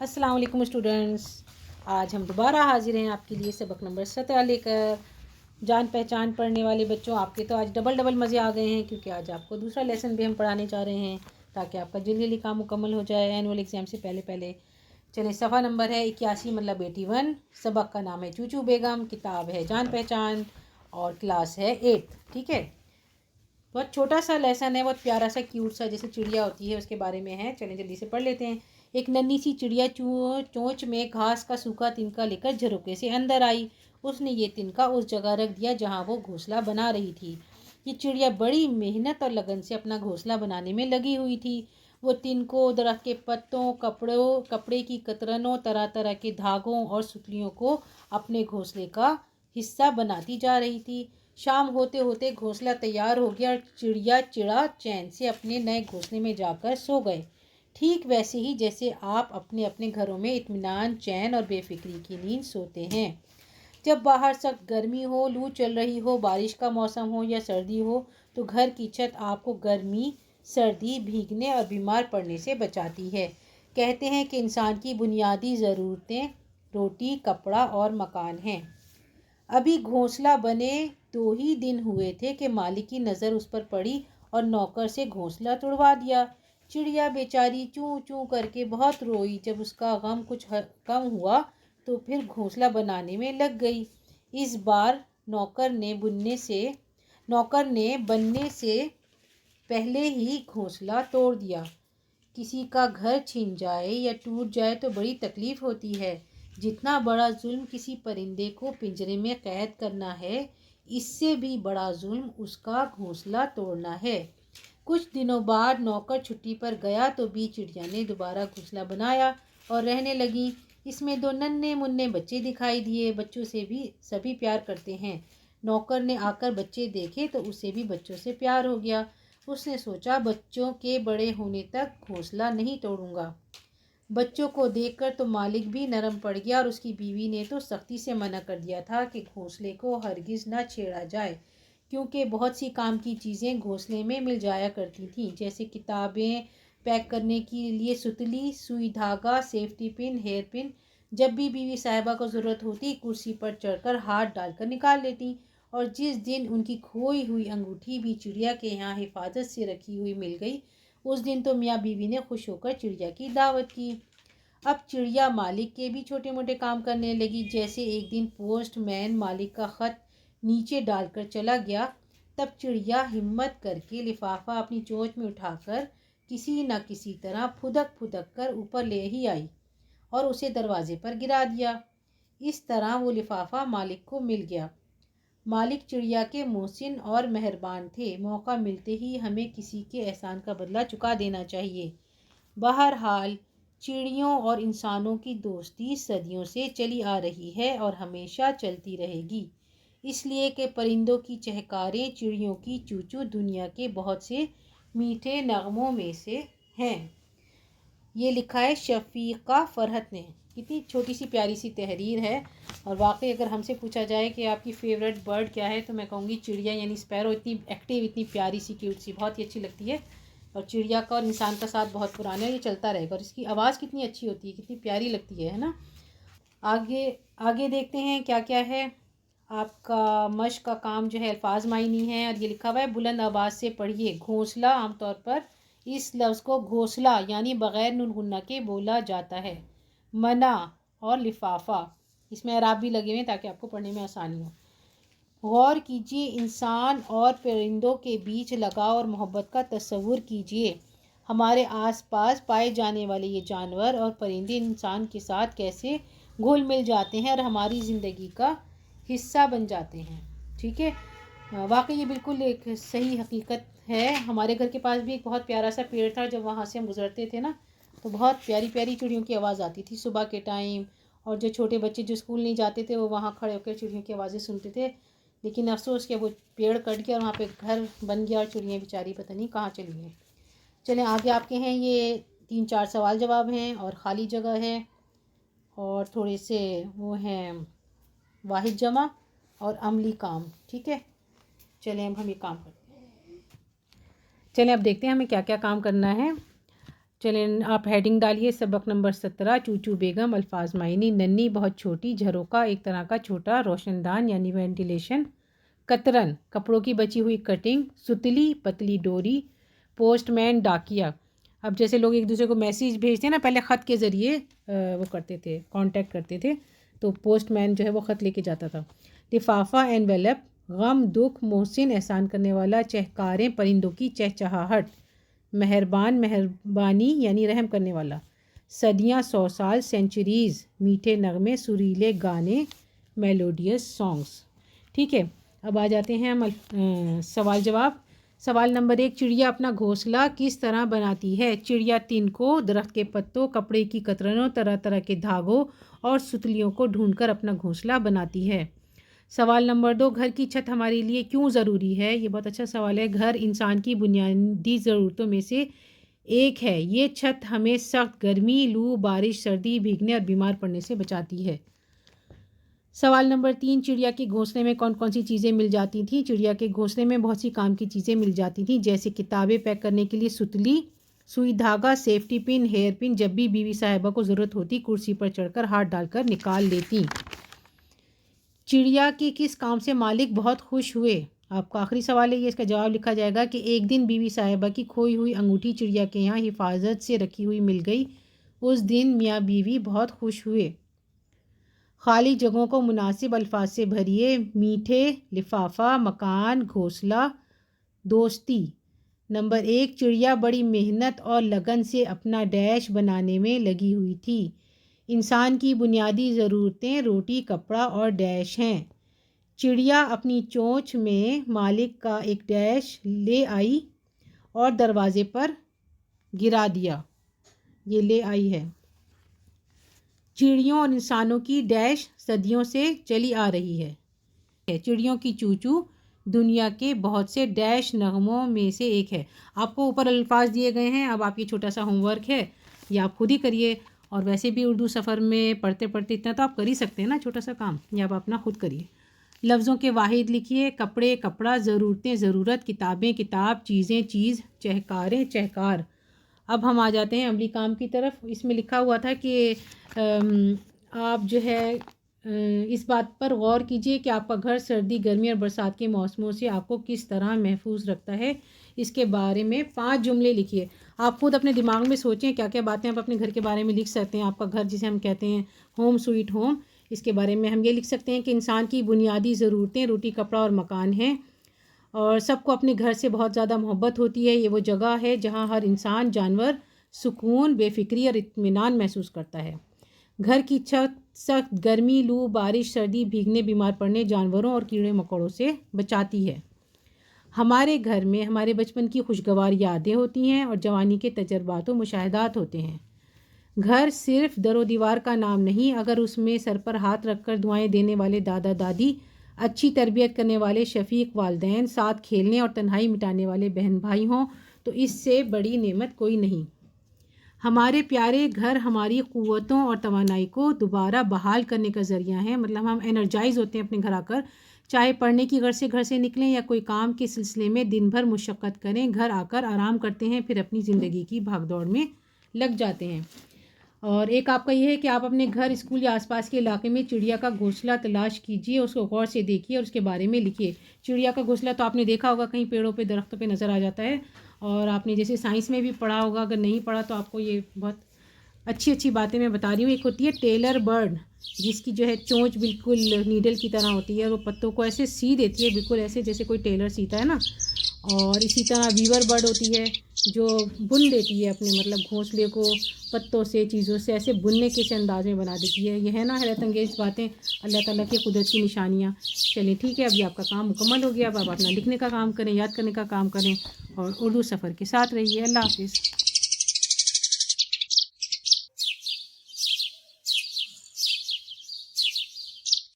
अस्सलाम वालेकुम स्टूडेंट्स। आज हम दोबारा हाजिर हैं आपके लिए सबक नंबर 17 लेकर। जान पहचान पढ़ने वाले बच्चों, आपके तो आज डबल डबल मज़े आ गए हैं क्योंकि आज आपको दूसरा लेसन भी हम पढ़ाने जा रहे हैं ताकि आपका जल्दी जल्दी काम मुकम्मल हो जाए एनुअल एग्ज़ाम से पहले पहले। चलिए, सफ़ा नंबर है 81 मतलब 81। सबक का नाम है चूचू बेगम, किताब है जान पहचान और क्लास है 8। ठीक है, बहुत छोटा सा लेसन है, बहुत प्यारा सा क्यूट सा, जैसे चिड़िया होती है उसके बारे में है। चलें जल्दी से पढ़ लेते हैं। एक नन्ही सी चिड़िया चोंच में घास का सूखा तिनका लेकर झरोके से अंदर आई। उसने ये तिनका उस जगह रख दिया जहाँ वो घोंसला बना रही थी। ये चिड़िया बड़ी मेहनत और लगन से अपना घोंसला बनाने में लगी हुई थी। वो तिनकों, दरख्त के पत्तों, कपड़े की कतरनों, तरह तरह के धागों और सुतलियों को अपने घोंसले का हिस्सा बनाती जा रही थी। शाम होते होते घोंसला तैयार हो गया और चिड़िया चिड़ा चैन से अपने नए घोंसले में जाकर सो गए। ठीक वैसे ही जैसे आप अपने अपने घरों में इत्मीनान, चैन और बेफिक्री की नींद सोते हैं। जब बाहर सख्त गर्मी हो, लू चल रही हो, बारिश का मौसम हो या सर्दी हो, तो घर की छत आपको गर्मी, सर्दी, भीगने और बीमार पड़ने से बचाती है। कहते हैं कि इंसान की बुनियादी ज़रूरतें रोटी, कपड़ा और मकान हैं। अभी घोंसला बने 2 ही दिन हुए थे कि मालिक की नज़र उस पर पड़ी और नौकर से घोंसला तुड़वा दिया। चिड़िया बेचारी चूं चूं करके बहुत रोई। जब उसका गम कुछ कम हुआ तो फिर घोंसला बनाने में लग गई। इस बार नौकर ने बनने से पहले ही घोंसला तोड़ दिया। किसी का घर छिन जाए या टूट जाए तो बड़ी तकलीफ़ होती है। जितना बड़ा जुल्म किसी परिंदे को पिंजरे में कैद करना है, इससे भी बड़ा जुल्म उसका घोंसला तोड़ना है। कुछ दिनों बाद नौकर छुट्टी पर गया तो भी चिड़िया ने दोबारा घोंसला बनाया और रहने लगी। इसमें 2 नन्हे मुन्ने बच्चे दिखाई दिए। बच्चों से भी सभी प्यार करते हैं। नौकर ने आकर बच्चे देखे तो उसे भी बच्चों से प्यार हो गया। उसने सोचा, बच्चों के बड़े होने तक घोंसला नहीं तोड़ूंगा। बच्चों को देखकर तो मालिक भी नरम पड़ गया और उसकी बीवी ने तो सख्ती से मना कर दिया था कि घोंसले को हरगिज़ न छेड़ा जाए, क्योंकि बहुत सी काम की चीज़ें घोंसले में मिल जाया करती थीं, जैसे किताबें, पैक करने के लिए सुतली, सुई धागा, सेफ्टी पिन, हेयर पिन। जब भी बीवी साहिबा को ज़रूरत होती, कुर्सी पर चढ़कर हाथ डालकर निकाल लेती। और जिस दिन उनकी खोई हुई अंगूठी भी चिड़िया के यहाँ हिफाजत से रखी हुई मिल गई, उस दिन तो मियाँ बीवी ने खुश होकर चिड़िया की दावत की। अब चिड़िया मालिक के भी छोटे मोटे काम करने लगी। जैसे एक दिन पोस्टमैन मालिक का ख़त नीचे डालकर चला गया, तब चिड़िया हिम्मत करके लिफाफा अपनी चोंच में उठाकर किसी न किसी तरह फुदक फुदक कर ऊपर ले ही आई और उसे दरवाजे पर गिरा दिया। इस तरह वो लिफाफा मालिक को मिल गया। मालिक चिड़िया के मोहसिन और मेहरबान थे। मौका मिलते ही हमें किसी के एहसान का बदला चुका देना चाहिए। बहरहाल चिड़ियों और इंसानों की दोस्ती सदियों से चली आ रही है और हमेशा चलती रहेगी, इसलिए कि परिंदों की चहकारें, चिड़ियों की चूचू दुनिया के बहुत से मीठे नगमों में से हैं। ये लिखा है शफीक़ा फ़रहत ने। कितनी छोटी सी प्यारी सी तहरीर है। और वाकई अगर हमसे पूछा जाए कि आपकी फ़ेवरेट बर्ड क्या है, तो मैं कहूँगी चिड़िया, यानी स्पैरो। इतनी एक्टिव, इतनी प्यारी सी, क्यूट सी, बहुत ही अच्छी लगती है। और चिड़िया का और इंसान का साथ बहुत पुराना है, ये चलता रहेगा। और इसकी आवाज़ कितनी अच्छी होती है, कितनी प्यारी लगती है ना। आगे आगे देखते हैं क्या क्या है। आपका मश्क का काम जो है अल्फाज मायनी है, और ये लिखा हुआ है बुलंद आवाज़ से पढ़िए। घोंसला, आमतौर पर इस लफ्ज़ को घोंसला यानी बग़ैर नून गुन्ना के बोला जाता है। मना और लिफाफा, इसमें एराब भी लगे हुए हैं ताकि आपको पढ़ने में आसानी हो। गौर कीजिए, इंसान और परिंदों के बीच लगाव और मोहब्बत का तस्वुर कीजिए। हमारे आसपास पाए जाने वाले ये जानवर और परिंदे इंसान के साथ कैसे घुल मिल जाते हैं और हमारी ज़िंदगी का हिस्सा बन जाते हैं। ठीक है, वाकई ये बिल्कुल एक सही हकीकत है। हमारे घर के पास भी एक बहुत प्यारा सा पेड़ था। जब वहाँ से हम गुजरते थे ना, तो बहुत प्यारी प्यारी चिड़ियों की आवाज़ आती थी सुबह के टाइम। और जो छोटे बच्चे जो स्कूल नहीं जाते थे, वो वहाँ खड़े होकर चिड़ियों की आवाज़ें सुनते थे। लेकिन अफसोस कि वो पेड़ कट गया और वहाँ पे घर बन गया और चिड़ियाँ बेचारी पता नहीं कहाँ चली गई। चलें आगे आपके हैं, ये 3-4 सवाल जवाब हैं और ख़ाली जगह है और थोड़े से वो हैं वाहिद जमा और अमली काम। ठीक है, चलें अब हम ये काम करते हैं। चलें अब देखते हैं हमें क्या क्या काम करना है। چلیں آپ ہیڈنگ ڈالیے سبق نمبر 17 چوچو بیگم الفاظ معنی. ننھی بہت چھوٹی. جھروکا ایک طرح کا چھوٹا روشن دان یعنی وینٹیلیشن. کترن کپڑوں کی بچی ہوئی کٹنگ. ستلی پتلی ڈوری. پوسٹ مین ڈاکیا. اب جیسے لوگ ایک دوسرے کو میسیج بھیجتے ہیں نا، پہلے خط کے ذریعے وہ کرتے تھے، کانٹیکٹ کرتے تھے، تو پوسٹ مین جو ہے وہ خط لے کے جاتا تھا. لفافہ انویلپ غم دکھ محسن احسان کرنے والا. چہکاریں پرندوں کی چہچہاہٹ. مہربان مہربانی یعنی رحم کرنے والا. صدیاں 100 سال سینچریز. میٹھے نغمے سریلے گانے میلوڈیس سانگس. ٹھیک ہے، اب آ جاتے ہیں ہم سوال جواب. سوال نمبر 1، چڑیا اپنا گھونسلہ کس طرح بناتی ہے؟ چڑیا تنکوں، درخت کے پتوں، کپڑے کی کترنوں، طرح طرح کے دھاگوں اور ستلیوں کو ڈھونڈ کر اپنا گھونسلہ بناتی ہے. سوال نمبر 2، گھر کی چھت ہمارے لیے کیوں ضروری ہے؟ یہ بہت اچھا سوال ہے. گھر انسان کی بنیادی ضرورتوں میں سے ایک ہے. یہ چھت ہمیں سخت گرمی، لو، بارش، سردی، بھیگنے اور بیمار پڑنے سے بچاتی ہے. سوال نمبر 3، چڑیا کے گھونسلے میں کون کون سی چیزیں مل جاتی تھیں؟ چڑیا کے گھونسلے میں بہت سی کام کی چیزیں مل جاتی تھیں، جیسے کتابیں پیک کرنے کے لیے ستلی، سوئی دھاگا، سیفٹی پن، ہیئر پن. جب بھی بیوی صاحبہ کو ضرورت ہوتی کرسی پر چڑھ کر ہاتھ ڈال کر نکال لیتی. چڑیا کے کس کام سے مالک بہت خوش ہوئے؟ آپ کا آخری سوال ہے یہ، اس کا جواب لکھا جائے گا کہ ایک دن بیوی صاحبہ کی کھوئی ہوئی انگوٹھی چڑیا کے یہاں حفاظت سے رکھی ہوئی مل گئی. اس دن میاں بیوی بہت خوش ہوئے. خالی جگہوں کو مناسب الفاظ سے بھریے. میٹھے، لفافہ، مکان، گھونسلہ، دوستی. نمبر 1، چڑیا بڑی محنت اور لگن سے اپنا ڈیش بنانے میں لگی ہوئی تھی. انسان کی بنیادی ضرورتیں روٹی، کپڑا اور ڈیش ہیں. چڑیا اپنی چونچ میں مالک کا ایک ڈیش لے آئی اور دروازے پر گرا دیا. یہ لے آئی ہے. چڑیوں اور انسانوں کی ڈیش صدیوں سے چلی آ رہی ہے. چڑیوں کی چوچو دنیا کے بہت سے ڈیش نغموں میں سے ایک ہے. آپ کو اوپر الفاظ دیے گئے ہیں، اب آپ یہ چھوٹا سا ہوم ورک ہے، یہ آپ خود ہی کریے. اور ویسے بھی اردو سفر میں پڑھتے پڑھتے اتنا تو آپ کر ہی سکتے ہیں نا، چھوٹا سا کام یہ آپ اپنا خود کریے. لفظوں کے واحد لکھیے. کپڑے کپڑا، ضرورتیں ضرورت، کتابیں کتاب، چیزیں چیز، چہکاریں چہکار. اب ہم آ جاتے ہیں عملی کام کی طرف. اس میں لکھا ہوا تھا کہ آپ جو ہے اس بات پر غور کیجئے کہ آپ کا گھر سردی، گرمی اور برسات کے موسموں سے آپ کو کس طرح محفوظ رکھتا ہے. اس کے بارے میں 5 جملے لکھیے. آپ خود اپنے دماغ میں سوچیں کیا کیا باتیں آپ اپنے گھر کے بارے میں لکھ سکتے ہیں. آپ کا گھر جسے ہم کہتے ہیں ہوم سوئٹ ہوم، اس کے بارے میں ہم یہ لکھ سکتے ہیں کہ انسان کی بنیادی ضرورتیں روٹی، کپڑا اور مکان ہیں، اور سب کو اپنے گھر سے بہت زیادہ محبت ہوتی ہے. یہ وہ جگہ ہے جہاں ہر انسان، جانور سکون، بے فکری اور اطمینان محسوس کرتا ہے. گھر کی چھت سخت گرمی، لو، بارش، سردی، بھیگنے، بیمار پڑنے، جانوروں اور کیڑے مکوڑوں سے بچاتی ہے. ہمارے گھر میں ہمارے بچپن کی خوشگوار یادیں ہوتی ہیں اور جوانی کے تجربات و مشاہدات ہوتے ہیں. گھر صرف در و دیوار کا نام نہیں، اگر اس میں سر پر ہاتھ رکھ کر دعائیں دینے والے دادا دادی، اچھی تربیت کرنے والے شفیق والدین، ساتھ کھیلنے اور تنہائی مٹانے والے بہن بھائی ہوں تو اس سے بڑی نعمت کوئی نہیں. ہمارے پیارے گھر ہماری قوتوں اور توانائی کو دوبارہ بحال کرنے کا ذریعہ ہیں. مطلب ہم انرجائز ہوتے ہیں اپنے گھر آ کر، چاہے پڑھنے کی گھر سے نکلیں یا کوئی کام کے سلسلے میں دن بھر مشقت کریں، گھر آ کر آرام کرتے ہیں، پھر اپنی زندگی کی بھاگ دوڑ میں لگ جاتے ہیں. اور ایک آپ کا یہ ہے کہ آپ اپنے گھر، اسکول یا آس پاس کے علاقے میں چڑیا کا گھونسلہ تلاش کیجیے، اس کو غور سے دیکھیے اور اس کے بارے میں لکھیے. چڑیا کا گھونسلہ تو آپ نے دیکھا ہوگا کہیں پیڑوں پہ، درختوں پہ نظر آ جاتا ہے، اور آپ نے جیسے سائنس میں بھی پڑھا ہوگا، اگر نہیں پڑھا تو آپ کو یہ بہت اچھی باتیں میں بتا رہی ہوں. ایک ہوتی ہے ٹیلر برڈ، جس کی جو ہے چونچ بالکل نیڈل کی طرح ہوتی ہے، اور وہ پتوں کو ایسے سی دیتی ہے، بالکل ایسے جیسے کوئی ٹیلر سیتا ہے نا. اور اسی طرح ویور برڈ ہوتی ہے جو بن دیتی ہے اپنے مطلب گھونسلے کو پتوں سے، چیزوں سے ایسے بننے کے سے انداز میں بنا دیتی ہے. یہ ہے نا حیرت انگیز باتیں، اللہ تعالیٰ کی قدرت کی نشانیاں. چلیں ٹھیک ہے، ابھی آپ کا کام مکمل ہو گیا. اب آپ اپنا لکھنے کا کام کریں، یاد کرنے کا کام کریں، اور اردو سفر کے ساتھ رہیے. اللہ حافظ.